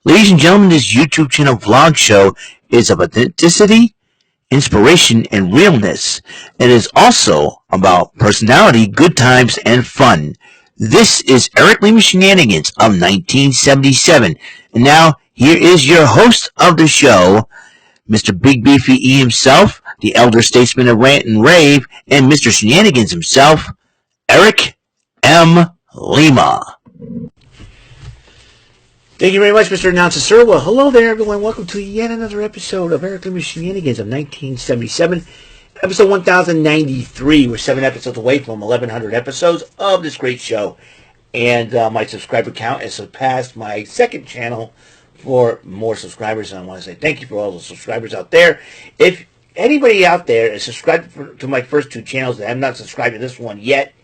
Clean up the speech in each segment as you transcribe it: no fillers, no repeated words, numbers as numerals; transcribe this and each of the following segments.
Ladies and gentlemen, this YouTube channel vlog show is of authenticity, inspiration, and realness. It is also about personality, good times, and fun. This is Eric Lima Shenanigans of 1977. And now, here is your host of the show, Mr. Big Beefy E himself, the elder statesman of Rant and Rave, and Mr. Shenanigans himself, Eric M. Lima. Thank you very much, Mr. Announcer, sir. Well, hello there, everyone. Welcome to yet another episode of Eric Lima Shenanigans of 1977, episode 1093. We're 7 episodes away from 1,100 episodes of this great show. And my subscriber count has surpassed my second channel for more subscribers. And I want to say thank you for all the subscribers out there. If anybody out there is subscribed to my first two channels that have not subscribed to this one yet,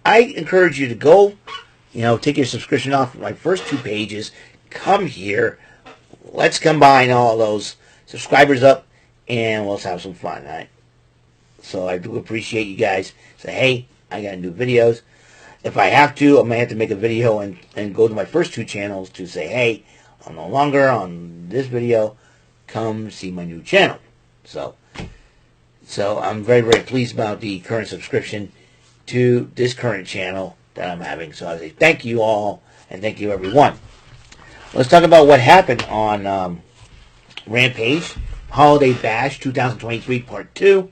I encourage you to go, take your subscription off my first two pages. Come here. Let's combine all those subscribers up, and let's have some fun, all right? So I do appreciate you guys. Say, hey, I got to do videos. If I have to, I may have to make a video and go to my first two channels to say, hey, I'm no longer on this video. Come see my new channel. So I'm very, very pleased about the current subscription to this current channel that I'm having. So I say thank you all, and thank you everyone. Let's talk about what happened on Rampage, Holiday Bash 2023 Part 2.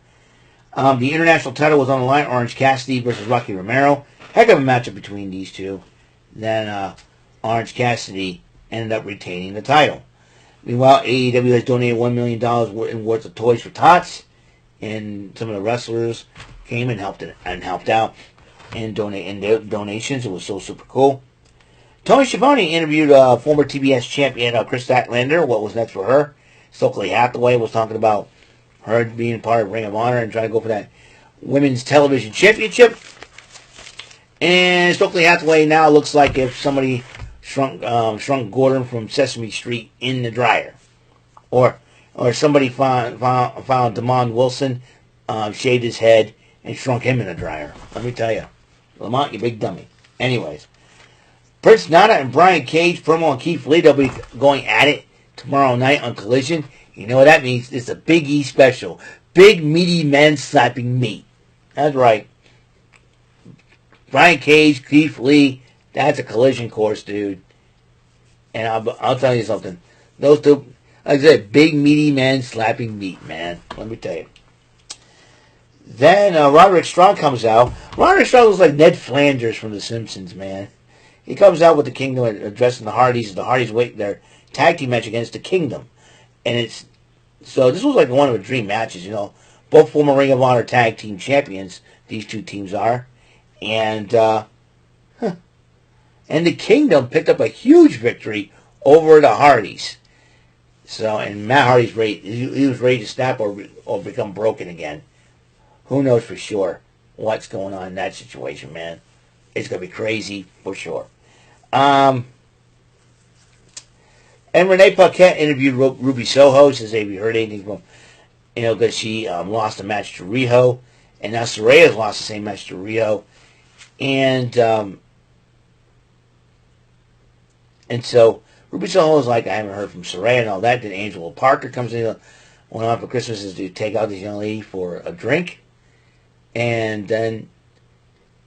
The international title was on the line, Orange Cassidy versus Rocky Romero. Heck of a matchup between these two. Then Orange Cassidy ended up retaining the title. Meanwhile, AEW has donated $1 million worth of toys for tots, and some of the wrestlers came and helped out and donate their donations. It was so super cool. Tony Schiavone interviewed former TBS champion Chris Statlander. What was next for her? Stokely Hathaway was talking about her being part of Ring of Honor and trying to go for that women's television championship. And Stokely Hathaway now looks like if somebody shrunk Gordon from Sesame Street in the dryer, or somebody found Damon Wilson, shaved his head and shrunk him in the dryer. Let me tell you. Lamont, you big dummy. Anyways, Prince Nana and Brian Cage, promo on Keith Lee, they'll be going at it tomorrow night on Collision. You know what that means? It's a Big E special. Big meaty men slapping meat. That's right. Brian Cage, Keith Lee, that's a Collision course, dude. And I'll tell you something. Those two, like I said, big meaty men slapping meat, man. Let me tell you. Then Roderick Strong comes out. Roderick Strong looks like Ned Flanders from The Simpsons, man. He comes out with the Kingdom addressing the Hardys. The Hardys wait their tag team match against the Kingdom. And so this was like one of the dream matches, Both former Ring of Honor tag team champions, these two teams are. And the Kingdom picked up a huge victory over the Hardys. So, and Matt Hardy's he was ready to snap or become broken again. Who knows for sure what's going on in that situation, man. It's going to be crazy for sure. And Renee Paquette interviewed Ruby Soho. Says, have you heard anything from, because she lost a match to Riho. And now Soraya's lost the same match to Riho. And so Ruby Soho is like, I haven't heard from Saraya and all that. Then Angela Parker comes in one on for Christmas is to take out this young lady for a drink. And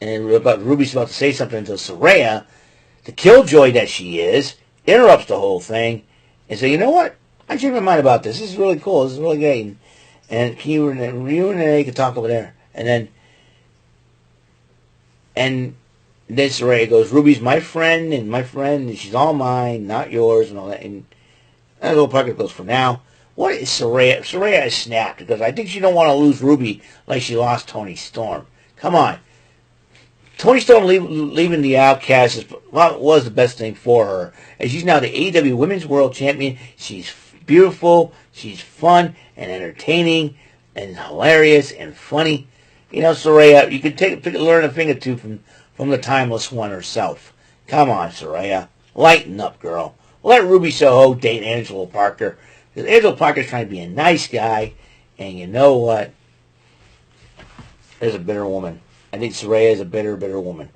Ruby's about to say something until Saraya, the killjoy that she is, interrupts the whole thing and say, you know what? I changed my mind about this. This is really cool. This is really great. And you and Renee can talk over there. And then Saraya goes, Ruby's my friend, and she's all mine, not yours, and all that. And little Parker goes, for now. What is Saraya? Saraya has snapped because I think she don't want to lose Ruby like she lost Toni Storm. Come on. Toni Storm leaving the Outcast was the best thing for her. And she's now the AEW Women's World Champion. She's beautiful, she's fun and entertaining and hilarious and funny. Saraya, you can learn a thing or two from the Timeless One herself. Come on, Saraya. Lighten up, girl. Let Ruby Soho date Angela Parker. Because Angela Parker's trying to be a nice guy. And you know what? There's a bitter woman. I think Saraya is a bitter woman.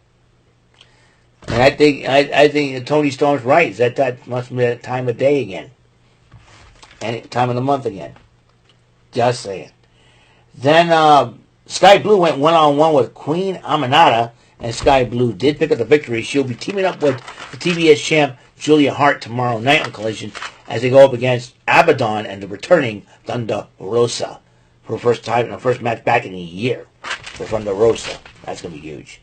And I think Tony Storm's right. That must be that time of day again. And time of the month again. Just saying. Then Sky Blue went one-on-one with Queen Aminata, and Sky Blue did pick up the victory. She'll be teaming up with the TBS champ Julia Hart tomorrow night on Collision as they go up against Abaddon and the returning Thunder Rosa for the first time in the first match back in a year for Thunder Rosa. That's going to be huge.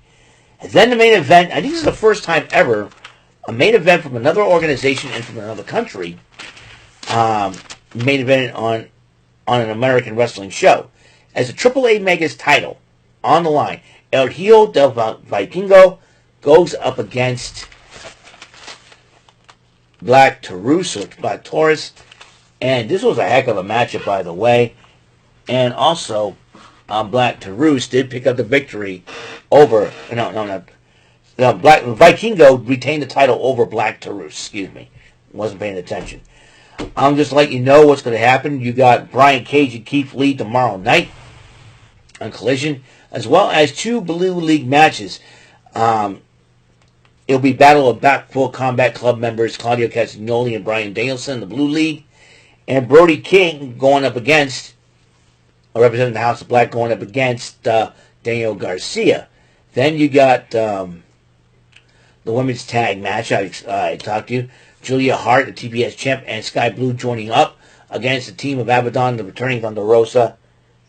And then the main event, I think this is the first time ever, a main event from another organization and from another country, main event on an American wrestling show. As the AAA Mega's title on the line, El Hijo del Vikingo goes up against Black Taurus, or Black Taurus, and this was a heck of a matchup, by the way. And also, Black Taurus did pick up the victory over Black Vikingo retained the title over Black Taurus. Excuse me, wasn't paying attention. I'm just letting you know what's going to happen. You got Brian Cage and Keith Lee tomorrow night on Collision, as well as 2 Blue League matches. It'll be Battle of Backfull Combat Club members Claudio Castagnoli and Brian Danielson, the Blue League, and Brody King going up against, representing the House of Black, going up against Daniel Garcia. Then you got the women's tag match I talked to you. Julia Hart, the TBS champ, and Sky Blue joining up against the team of Abaddon, the returning Thunder Rosa,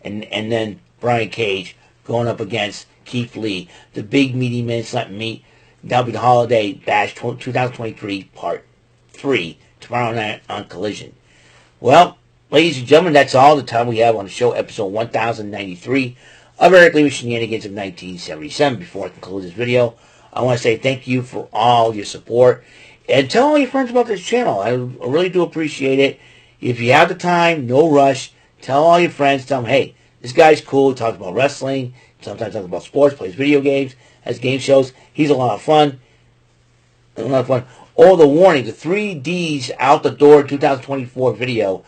and then Brian Cage going up against Keith Lee, the big meaty men slap meet. That'll be the Holiday Bash 2023 Part 3 tomorrow night on Collision. Well, ladies and gentlemen, that's all the time we have on the show, episode 1093 of Eric Lima Shenanigans of 1977. Before I conclude this video, I want to say thank you for all your support. And tell all your friends about this channel. I really do appreciate it. If you have the time, no rush, tell all your friends. Tell them, hey, this guy's cool. He talks about wrestling. Sometimes talks about sports, plays video games, has game shows. He's a lot of fun. Oh, the warning, the 3Ds Out the Door 2024 video,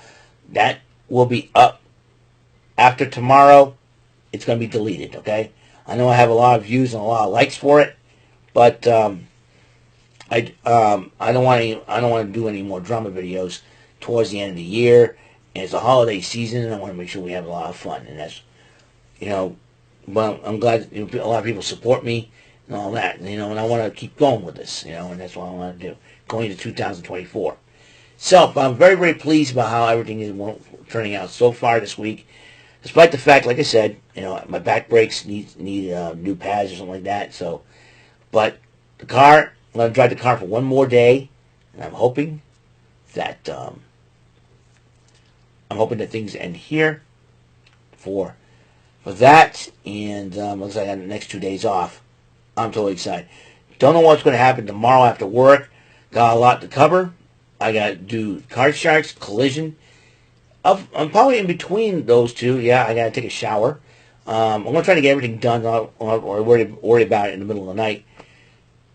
that will be up after tomorrow. It's going to be deleted, okay? I know I have a lot of views and a lot of likes for it, but I don't want to do any more drama videos towards the end of the year, and it's a holiday season, and I want to make sure we have a lot of fun. And that's, but I'm glad a lot of people support me and all that, and I want to keep going with this, and that's what I want to do going into 2024. So I'm very, very pleased about how everything is turning out so far this week, despite the fact, like I said, my back brakes need new pads or something like that. So, but the car, I'm going to drive the car for one more day, and I'm hoping that things end here for that, and looks like I got the next 2 days off. I'm totally excited. Don't know what's going to happen tomorrow after work. Got a lot to cover. I got to do Card Sharks, Collision. I'm probably in between those two. Yeah, I got to take a shower. I'm going to try to get everything done or worry about it in the middle of the night.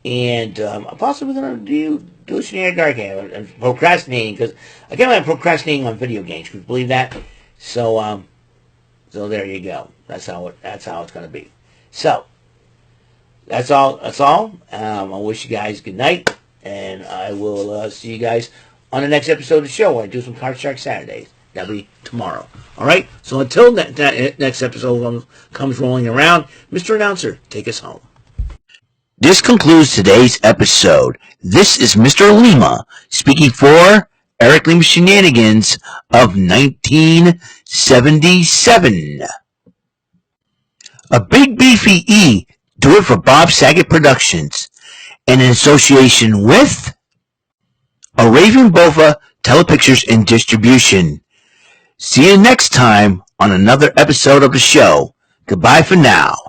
And I'm possibly going to do a Shenanigans and procrastinating, because again, I'm procrastinating on video games. Can you believe that? So there you go. That's how it's going to be. So that's all. I wish you guys good night, and I will see you guys on the next episode of the show when I do some Card Shark Saturdays. That'll be tomorrow. All right. So until that next episode comes rolling around, Mr. Announcer, take us home. This concludes today's episode. This is Mr. Lima speaking for Eric Lima Shenanigans of 1977. A big beefy E, do it for Bob Saget Productions, and in association with a Raven Bova Telepictures and Distribution. See you next time on another episode of the show. Goodbye for now.